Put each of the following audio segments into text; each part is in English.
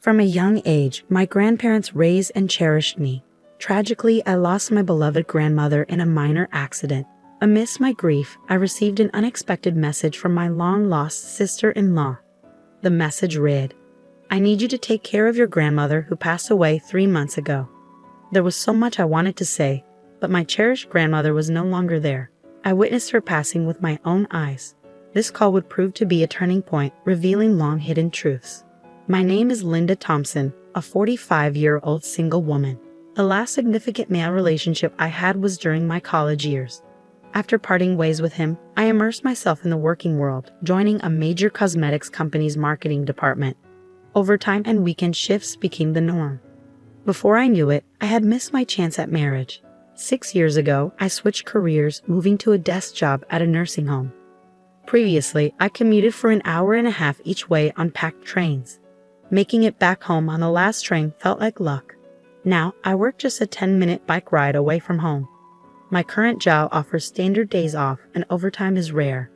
From a young age, my grandparents raised and cherished me. Tragically, I lost my beloved grandmother in a minor accident. Amidst my grief, I received an unexpected message from my long-lost sister-in-law. The message read, "I need you to take care of your grandmother who passed away 3 months ago." There was so much I wanted to say, but my cherished grandmother was no longer there. I witnessed her passing with my own eyes. This call would prove to be a turning point, revealing long-hidden truths. My name is Linda Thompson, a 45-year-old single woman. The last significant male relationship I had was during my college years. After parting ways with him, I immersed myself in the working world, joining a major cosmetics company's marketing department. Overtime and weekend shifts became the norm. Before I knew it, I had missed my chance at marriage. 6 years ago, I switched careers, moving to a desk job at a nursing home. Previously, I commuted for an hour and a half each way on packed trains. Making it back home on the last train felt like luck. Now, I work just a 10-minute bike ride away from home. My current job offers standard days off and overtime is rare.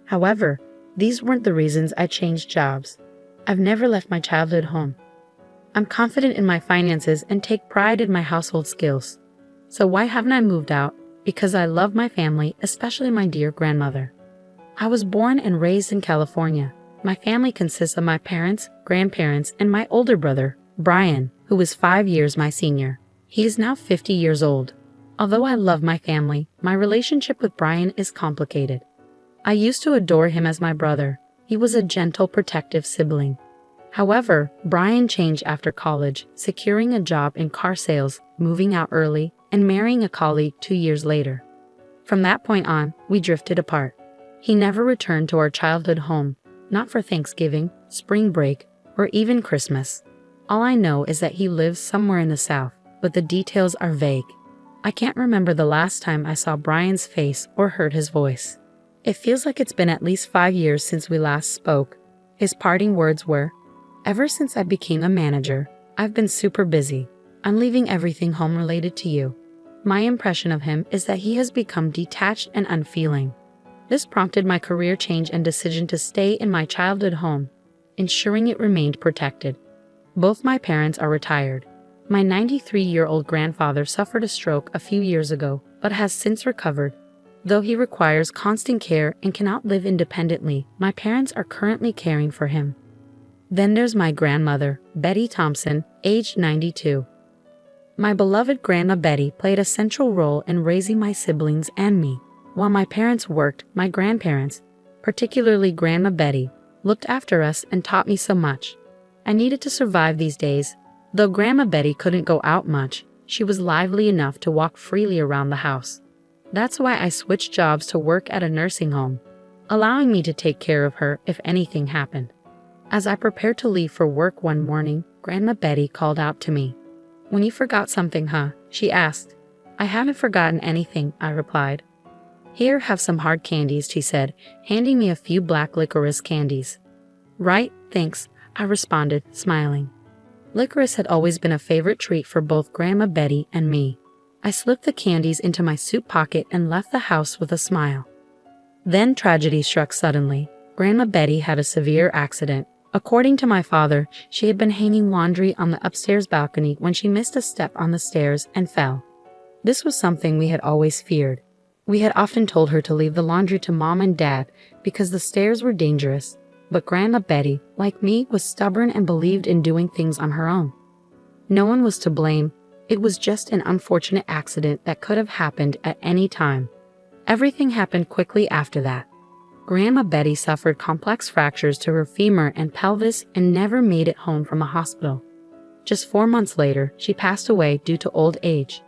However, these weren't the reasons I changed jobs. I've never left my childhood home. I'm confident in my finances and take pride in my household skills. So why haven't I moved out? Because I love my family, especially my dear grandmother. I was born and raised in California. My family consists of my parents, grandparents, and my older brother, Brian, who is 5 years my senior. He is now 50 years old. Although I love my family, my relationship with Brian is complicated. I used to adore him as my brother. He was a gentle, protective sibling. However, Brian changed after college, securing a job in car sales, moving out early, and marrying a colleague 2 years later. From that point on, we drifted apart. He never returned to our childhood home, not for Thanksgiving, spring break, or even Christmas. All I know is that he lives somewhere in the South, but the details are vague. I can't remember the last time I saw Brian's face or heard his voice. It feels like it's been at least 5 years since we last spoke. His parting words were, "Ever since I became a manager, I've been super busy. I'm leaving everything home related to you." My impression of him is that he has become detached and unfeeling. This prompted my career change and decision to stay in my childhood home, ensuring it remained protected. Both my parents are retired. My 93-year-old grandfather suffered a stroke a few years ago, but has since recovered. Though he requires constant care and cannot live independently, my parents are currently caring for him. Then there's my grandmother, Betty Thompson, aged 92. My beloved Grandma Betty played a central role in raising my siblings and me. While my parents worked, my grandparents, particularly Grandma Betty, looked after us and taught me so much. I needed to survive these days. Though Grandma Betty couldn't go out much, she was lively enough to walk freely around the house. That's why I switched jobs to work at a nursing home, allowing me to take care of her if anything happened. As I prepared to leave for work one morning, Grandma Betty called out to me. "When you forgot something, huh?" she asked. "I haven't forgotten anything," I replied. "Here, have some hard candies," she said, handing me a few black licorice candies. "Right, thanks," I responded, smiling. Licorice had always been a favorite treat for both Grandma Betty and me. I slipped the candies into my suit pocket and left the house with a smile. Then tragedy struck suddenly. Grandma Betty had a severe accident. According to my father, she had been hanging laundry on the upstairs balcony when she missed a step on the stairs and fell. This was something we had always feared. We had often told her to leave the laundry to Mom and Dad because the stairs were dangerous, but Grandma Betty, like me, was stubborn and believed in doing things on her own. No one was to blame. It was just an unfortunate accident that could have happened at any time. Everything happened quickly after that. Grandma Betty suffered complex fractures to her femur and pelvis and never made it home from a hospital. Just 4 months later, she passed away due to old age.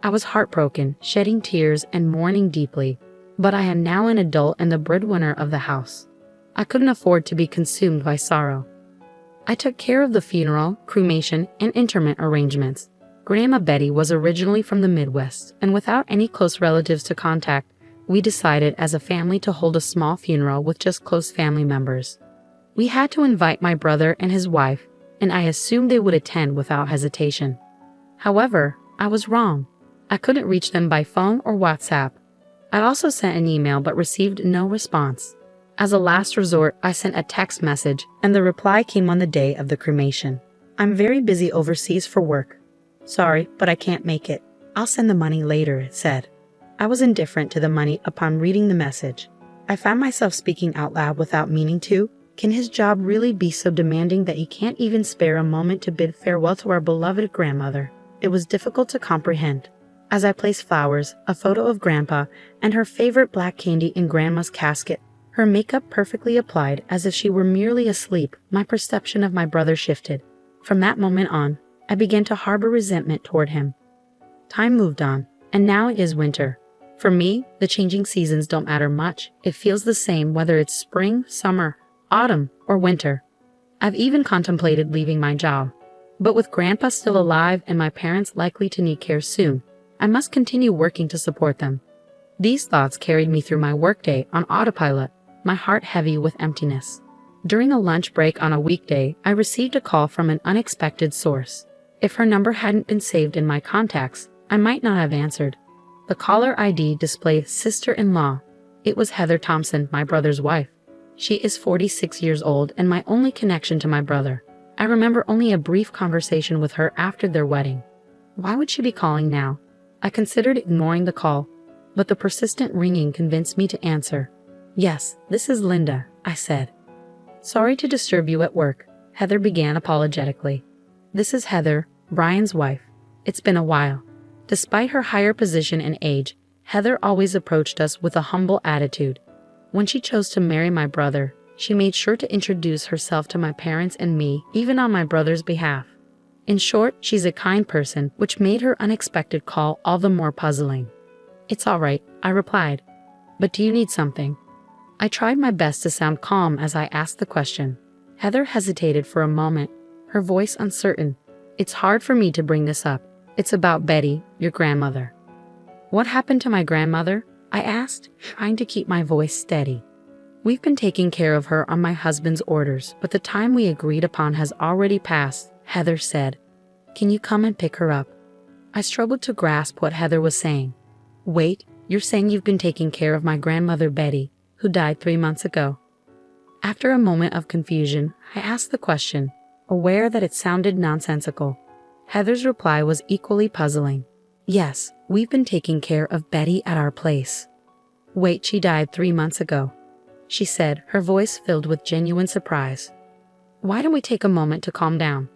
I was heartbroken, shedding tears and mourning deeply, but I am now an adult and the breadwinner of the house. I couldn't afford to be consumed by sorrow. I took care of the funeral, cremation, and interment arrangements. Grandma Betty was originally from the Midwest, and without any close relatives to contact, we decided as a family to hold a small funeral with just close family members. We had to invite my brother and his wife, and I assumed they would attend without hesitation. However, I was wrong. I couldn't reach them by phone or WhatsApp. I also sent an email but received no response. As a last resort, I sent a text message, and the reply came on the day of the cremation. I'm very busy overseas for work. Sorry, but I can't make it. I'll send the money later, it said. I was indifferent to the money upon reading the message. I found myself speaking out loud without meaning to. Can his job really be so demanding that he can't even spare a moment to bid farewell to our beloved grandmother? It was difficult to comprehend. As I placed flowers, a photo of Grandpa, and her favorite black candy in Grandma's casket, her makeup perfectly applied as if she were merely asleep, my perception of my brother shifted. From that moment on, I began to harbor resentment toward him. Time moved on, and now it is winter. For me, the changing seasons don't matter much. It feels the same whether it's spring, summer, autumn, or winter. I've even contemplated leaving my job. But with Grandpa still alive and my parents likely to need care soon, I must continue working to support them. These thoughts carried me through my workday on autopilot, my heart heavy with emptiness. During a lunch break on a weekday, I received a call from an unexpected source. If her number hadn't been saved in my contacts, I might not have answered. The caller ID displayed sister-in-law. It was Heather Thompson, my brother's wife. She is 46 years old and my only connection to my brother. I remember only a brief conversation with her after their wedding. Why would she be calling now? I considered ignoring the call, but the persistent ringing convinced me to answer. Yes, this is Linda, I said. Sorry to disturb you at work, Heather began apologetically. This is Heather, Brian's wife. It's been a while. Despite her higher position and age, Heather always approached us with a humble attitude. When she chose to marry my brother, she made sure to introduce herself to my parents and me, even on my brother's behalf. In short, she's a kind person, which made her unexpected call all the more puzzling. It's all right, I replied. But do you need something? I tried my best to sound calm as I asked the question. Heather hesitated for a moment, her voice uncertain. It's hard for me to bring this up. It's about Betty, your grandmother. What happened to my grandmother? I asked, trying to keep my voice steady. We've been taking care of her on my husband's orders, but the time we agreed upon has already passed, Heather said. Can you come and pick her up? I struggled to grasp what Heather was saying. Wait, you're saying you've been taking care of my grandmother Betty, who died 3 months ago? After a moment of confusion, I asked the question, aware that it sounded nonsensical. Heather's reply was equally puzzling. Yes, we've been taking care of Betty at our place. Wait, she died 3 months ago, she said, her voice filled with genuine surprise. Why don't we take a moment to calm down?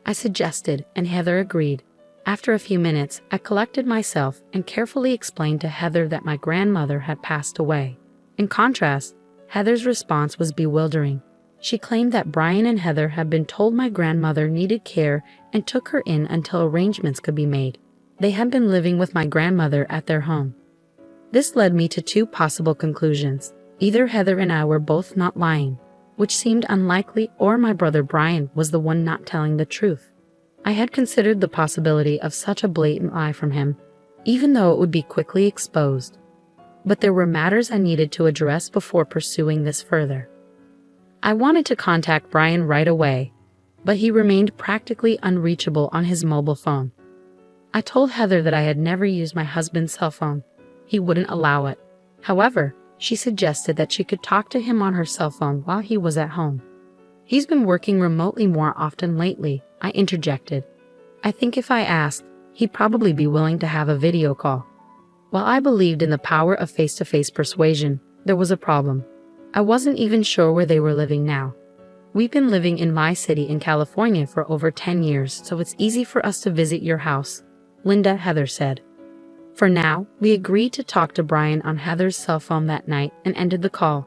I suggested, and Heather agreed. After a few minutes, I collected myself and carefully explained to Heather that my grandmother had passed away. In contrast, Heather's response was bewildering. She claimed that Brian and Heather had been told my grandmother needed care and took her in until arrangements could be made. They had been living with my grandmother at their home. This led me to two possible conclusions. Either Heather and I were both not lying, which seemed unlikely, or my brother Brian was the one not telling the truth. I had considered the possibility of such a blatant lie from him, even though it would be quickly exposed. But there were matters I needed to address before pursuing this further. I wanted to contact Brian right away, but he remained practically unreachable on his mobile phone. I told Heather that I had never used my husband's cell phone. He wouldn't allow it. However, she suggested that she could talk to him on her cell phone while he was at home. He's been working remotely more often lately, I interjected. I think if I asked, he'd probably be willing to have a video call. While I believed in the power of face-to-face persuasion, there was a problem. I wasn't even sure where they were living now. We've been living in my city in California for over 10 years, so it's easy for us to visit your house, Linda, Heather said. For now, we agreed to talk to Brian on Heather's cell phone that night and ended the call.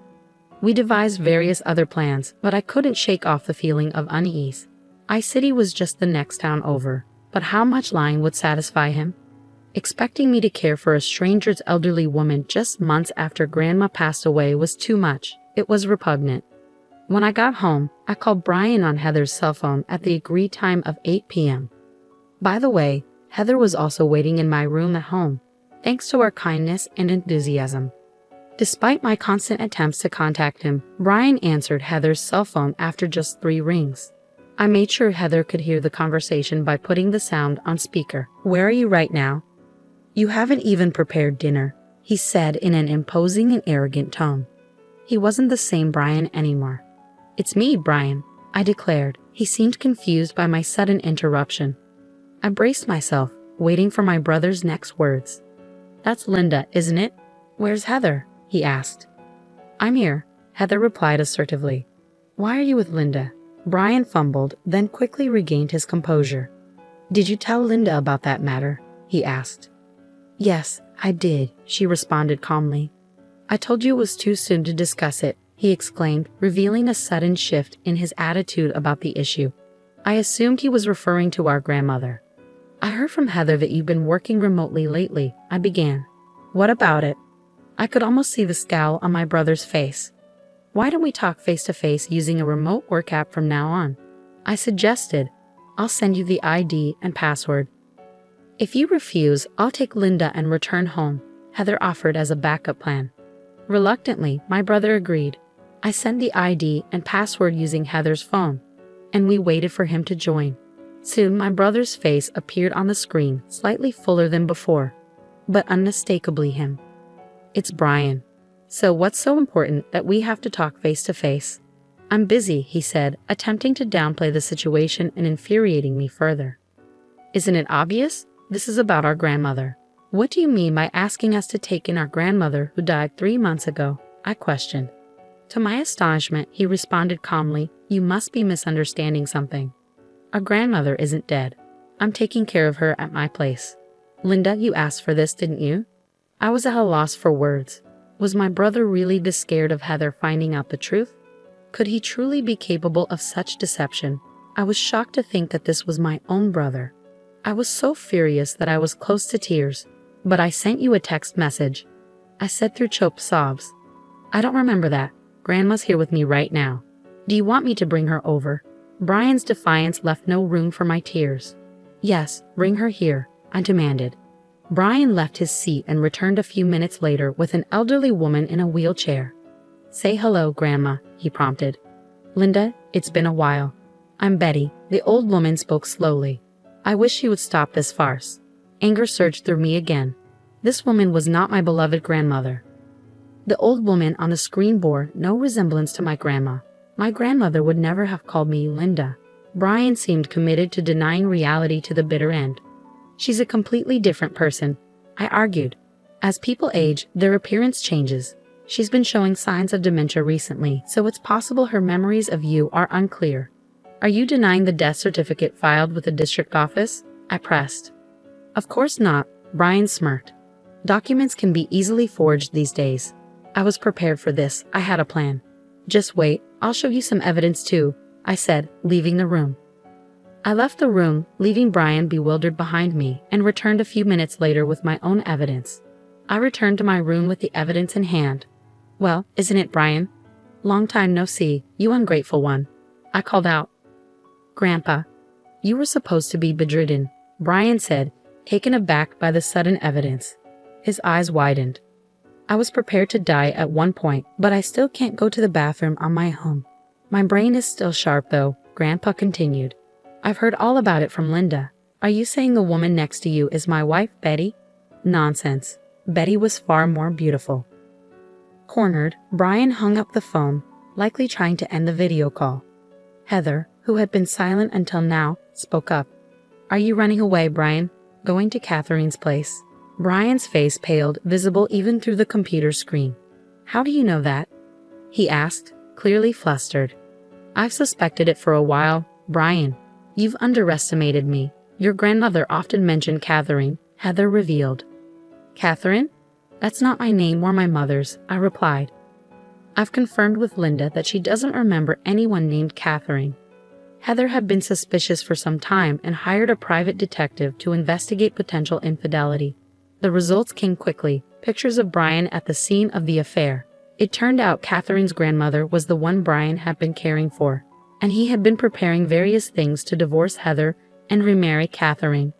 We devised various other plans, but I couldn't shake off the feeling of unease. I-City was just the next town over, but how much lying would satisfy him? Expecting me to care for a stranger's elderly woman just months after Grandma passed away was too much. It was repugnant. When I got home, I called Brian on Heather's cell phone at the agreed time of 8 p.m. By the way, Heather was also waiting in my room at home, thanks to her kindness and enthusiasm. Despite my constant attempts to contact him, Brian answered Heather's cell phone after just 3 rings. I made sure Heather could hear the conversation by putting the sound on speaker. Where are you right now? You haven't even prepared dinner, he said in an imposing and arrogant tone. He wasn't the same Brian anymore. It's me, Brian, I declared, He seemed confused by my sudden interruption. I braced myself, waiting for my brother's next words. "That's Linda, isn't it? Where's Heather?" he asked. "I'm here," Heather replied assertively. "Why are you with Linda?" Brian fumbled, then quickly regained his composure. "Did you tell Linda about that matter?" he asked. "Yes, I did," she responded calmly. "I told you it was too soon to discuss it," he exclaimed, revealing a sudden shift in his attitude about the issue. I assumed he was referring to our grandmother. "I heard from Heather that you've been working remotely lately," I began. "What about it?" I could almost see the scowl on my brother's face. "Why don't we talk face to face using a remote work app from now on?" I suggested. "I'll send you the ID and password." "If you refuse, I'll take Linda and return home," Heather offered as a backup plan. Reluctantly, my brother agreed. I sent the ID and password using Heather's phone, and we waited for him to join. Soon my brother's face appeared on the screen, slightly fuller than before, but unmistakably him. "It's Brian. So what's so important that we have to talk face to face?" "I'm busy," he said, attempting to downplay the situation and infuriating me further. "Isn't it obvious? This is about our grandmother." "What do you mean by asking us to take in our grandmother who died 3 months ago?" I questioned. To my astonishment, he responded calmly, "You must be misunderstanding something. Our grandmother isn't dead. I'm taking care of her at my place." "Linda, you asked for this, didn't you?" I was at a loss for words. Was my brother really this scared of Heather finding out the truth? Could he truly be capable of such deception? I was shocked to think that this was my own brother. I was so furious that I was close to tears. "But I sent you a text message," I said through choked sobs. "I don't remember that. Grandma's here with me right now. Do you want me to bring her over?" Brian's defiance left no room for my tears. "Yes, bring her here," I demanded. Brian left his seat and returned a few minutes later with an elderly woman in a wheelchair. "Say hello, Grandma," he prompted. "Linda, it's been a while. I'm Betty," the old woman spoke slowly. I wish she would stop this farce. Anger surged through me again. This woman was not my beloved grandmother. The old woman on the screen bore no resemblance to my grandma. My grandmother would never have called me Linda. Brian seemed committed to denying reality to the bitter end. "She's a completely different person," I argued. "As people age, their appearance changes. She's been showing signs of dementia recently, so it's possible her memories of you are unclear." "Are you denying the death certificate filed with the district office?" I pressed. "Of course not," Brian smirked. "Documents can be easily forged these days. I was prepared for this. I had a plan." "Just wait, I'll show you some evidence too," I said, leaving the room. I left the room, leaving Brian bewildered behind me, and returned a few minutes later with my own evidence. I returned to my room with the evidence in hand. "Well, isn't it, Brian? Long time no see, you ungrateful one," I called out. "Grandpa, you were supposed to be bedridden," Brian said, taken aback by the sudden evidence. His eyes widened. "I was prepared to die at one point, but I still can't go to the bathroom on my own. My brain is still sharp though," Grandpa continued. "I've heard all about it from Linda. Are you saying the woman next to you is my wife, Betty?" "Nonsense. Betty was far more beautiful." Cornered, Brian hung up the phone, likely trying to end the video call. Heather, who had been silent until now, spoke up. "Are you running away, Brian? Going to Catherine's place?" Brian's face paled, visible even through the computer screen. "How do you know that?" he asked, clearly flustered. "I've suspected it for a while, Brian. You've underestimated me. Your grandmother often mentioned Catherine," Heather revealed. "Catherine? That's not my name or my mother's," I replied. "I've confirmed with Linda that she doesn't remember anyone named Catherine." Heather had been suspicious for some time and hired a private detective to investigate potential infidelity. The results came quickly, pictures of Brian at the scene of the affair. It turned out Catherine's grandmother was the one Brian had been caring for, and he had been preparing various things to divorce Heather and remarry Catherine.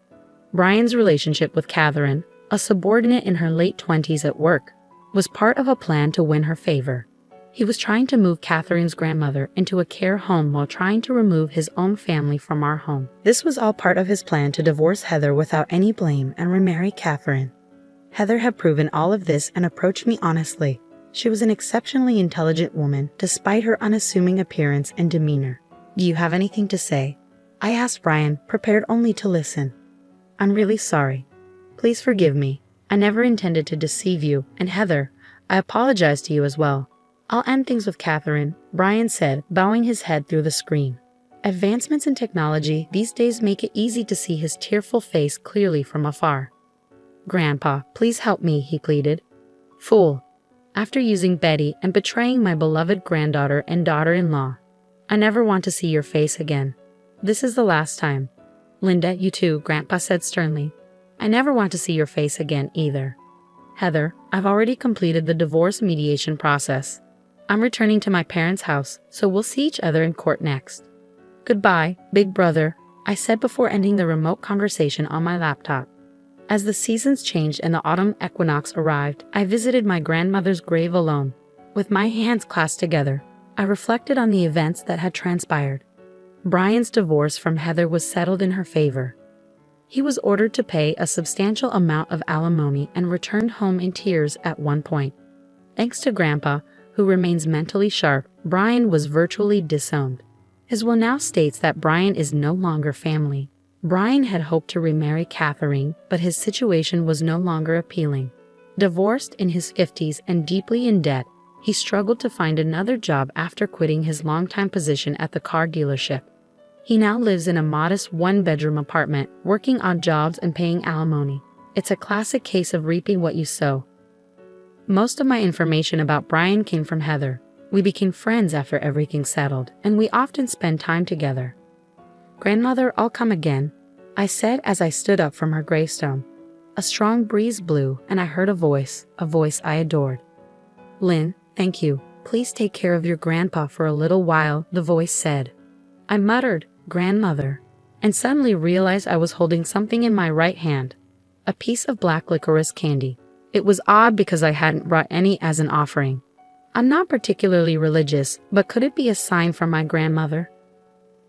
Brian's relationship with Catherine, a subordinate in her late 20s at work, was part of a plan to win her favor. He was trying to move Catherine's grandmother into a care home while trying to remove his own family from our home. This was all part of his plan to divorce Heather without any blame and remarry Catherine. Heather had proven all of this and approached me honestly. She was an exceptionally intelligent woman, despite her unassuming appearance and demeanor. Do you have anything to say? I asked Brian, prepared only to listen. I'm really sorry. Please forgive me. I never intended to deceive you, and Heather, I apologize to you as well. I'll end things with Catherine, Brian said, bowing his head through the screen. Advancements in technology these days make it easy to see his tearful face clearly from afar. Grandpa, please help me, he pleaded. Fool. After using Betty and betraying my beloved granddaughter and daughter-in-law, I never want to see your face again. This is the last time. Linda, you too, Grandpa said sternly. I never want to see your face again either. Heather, I've already completed the divorce mediation process. I'm returning to my parents' house, so we'll see each other in court next. Goodbye, big brother, I said before ending the remote conversation on my laptop. As the seasons changed and the autumn equinox arrived, I visited my grandmother's grave alone. With my hands clasped together, I reflected on the events that had transpired. Brian's divorce from Heather was settled in her favor. He was ordered to pay a substantial amount of alimony and returned home in tears at one point. Thanks to Grandpa, who remains mentally sharp, Brian was virtually disowned. His will now states that Brian is no longer family. Brian had hoped to remarry Catherine, but his situation was no longer appealing. Divorced in his 50s and deeply in debt, he struggled to find another job after quitting his longtime position at the car dealership. He now lives in a modest one-bedroom apartment, working odd jobs and paying alimony. It's a classic case of reaping what you sow. Most of my information about Brian came from Heather. We became friends after everything settled, and we often spend time together. Grandmother, I'll come again, I said as I stood up from her gravestone. A strong breeze blew, and I heard a voice I adored. Lynn, thank you. Please take care of your grandpa for a little while, the voice said. I muttered, Grandmother, and suddenly realized I was holding something in my right hand, a piece of black licorice candy. It was odd because I hadn't brought any as an offering. I'm not particularly religious, but could it be a sign from my grandmother?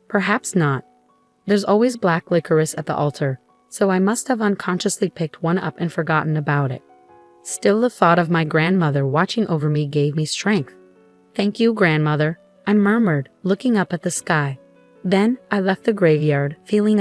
Perhaps not. There's always black licorice at the altar, so I must have unconsciously picked one up and forgotten about it. Still, the thought of my grandmother watching over me gave me strength. Thank you, Grandmother, I murmured, looking up at the sky. Then I left the graveyard, feeling a